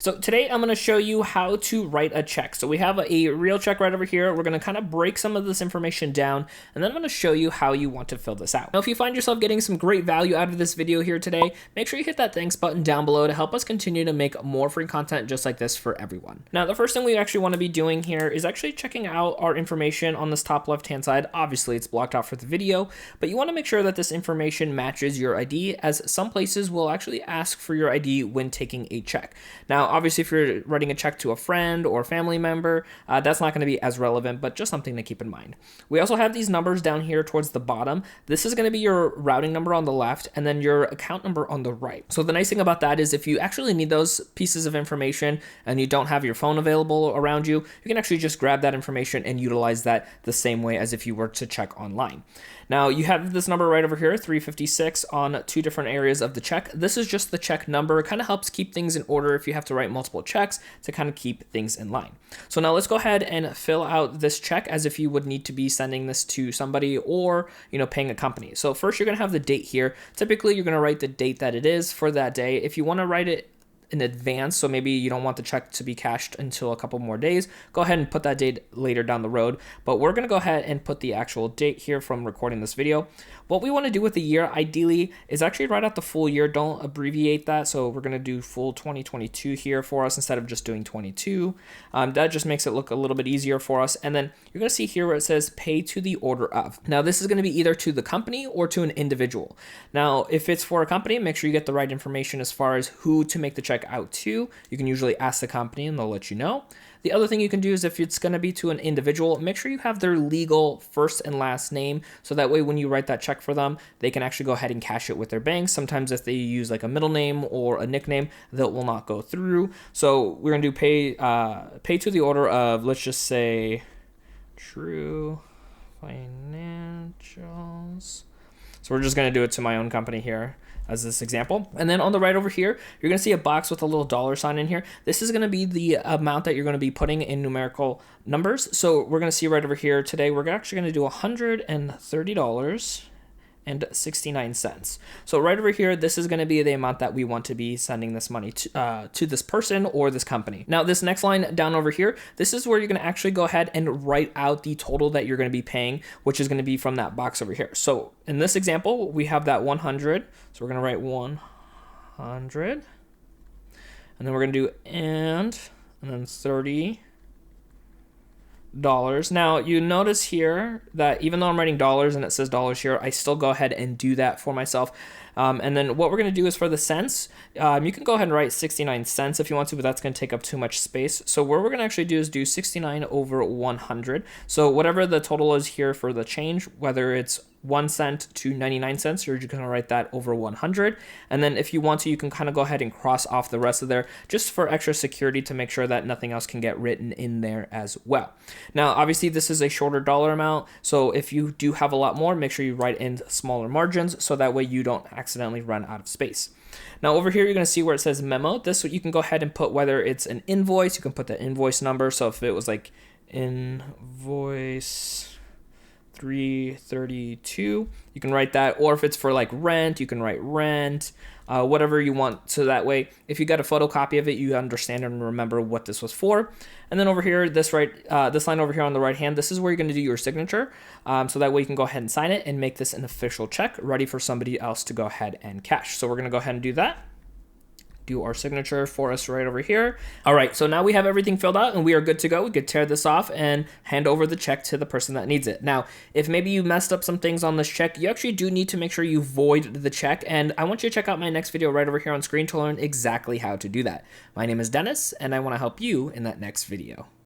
So today I'm going to show you how to write a check. So we have a real check right over here. We're going to kind of break some of this information down, and then I'm going to show you how you want to fill this out. Now, if you find yourself getting some great value out of this video here today, make sure you hit that thanks button down below to help us continue to make more free content just like this for everyone. Now, the first thing we actually want to be doing here is actually checking out our information on this top left-hand side. Obviously, it's blocked out for the video, but you want to make sure that this information matches your ID, as some places will actually ask for your ID when taking a check. Now, obviously, if you're writing a check to a friend or family member, that's not going to be as relevant, but just something to keep in mind. We also have these numbers down here towards the bottom. This is going to be your routing number on the left and then your account number on the right. So the nice thing about that is if you actually need those pieces of information and you don't have your phone available around you, you can actually just grab that information and utilize that the same way as if you were to check online. Now, you have this number right over here, 356, on two different areas of the check. This is just the check number. It kind of helps keep things in order if you have to write multiple checks to kind of keep things in line. So now let's go ahead and fill out this check as if you would need to be sending this to somebody or, paying a company. So first you're going to have the date here. Typically, you're going to write the date that it is for that day. If you want to write it in advance, so maybe you don't want the check to be cashed until a couple more days, go ahead and put that date later down the road. But we're going to go ahead and put the actual date here from recording this video. What we want to do with the year ideally is actually write out the full year. Don't abbreviate that. So we're going to do full 2022 here for us instead of just doing 22. That just makes it look a little bit easier for us. And then you're going to see here where it says pay to the order of. Now this is going to be either to the company or to an individual. Now if it's for a company, make sure you get the right information as far as who to make the check out to. You can usually ask the company and they'll let you know. The other thing you can do is if it's going to be to an individual, make sure you have their legal first and last name, so that way when you write that check for them, they can actually go ahead and cash it with their bank. Sometimes if they use like a middle name or a nickname, that will not go through. So we're going to do pay to the order of, let's just say, True Financials. So we're just going to do it to my own company here as this example. And then on the right over here, you're going to see a box with a little dollar sign in here. This is going to be the amount that you're going to be putting in numerical numbers. So we're going to see right over here today, we're actually going to do $130.69. So right over here, this is going to be the amount that we want to be sending this money to this person or this company. Now this next line down over here, this is where you're going to actually go ahead and write out the total that you're going to be paying, which is going to be from that box over here. So in this example, we have that 100. So we're going to write 100, and then we're going to do and then $30. Now you notice here that even though I'm writing dollars and it says dollars here, I still go ahead and do that for myself. And then what we're going to do is for the cents, you can go ahead and write 69 cents if you want to, but that's going to take up too much space. So what we're going to actually do is do 69 over 100. So whatever the total is here for the change, whether it's 1 cent to 99 cents, you're just going to write that over 100. And then if you want to, you can kind of go ahead and cross off the rest of there just for extra security to make sure that nothing else can get written in there as well. Now, obviously this is a shorter dollar amount. So if you do have a lot more, make sure you write in smaller margins so that way you don't accidentally run out of space. Now over here, you're going to see where it says memo. This, you can go ahead and put whether it's an invoice, you can put the invoice number. So if it was like invoice 332, you can write that, or if it's for like rent, you can write rent, whatever you want. So that way, if you got a photocopy of it, you understand and remember what this was for. And then over here, this line over here on the right hand, this is where you're going to do your signature. So that way you can go ahead and sign it and make this an official check ready for somebody else to go ahead and cash. So we're going to go ahead and do that. Do our signature for us right over here. All right, so now we have everything filled out and we are good to go. We could tear this off and hand over the check to the person that needs it. Now, if maybe you messed up some things on this check, you actually do need to make sure you void the check. And I want you to check out my next video right over here on screen to learn exactly how to do that. My name is Dennis, and I want to help you in that next video.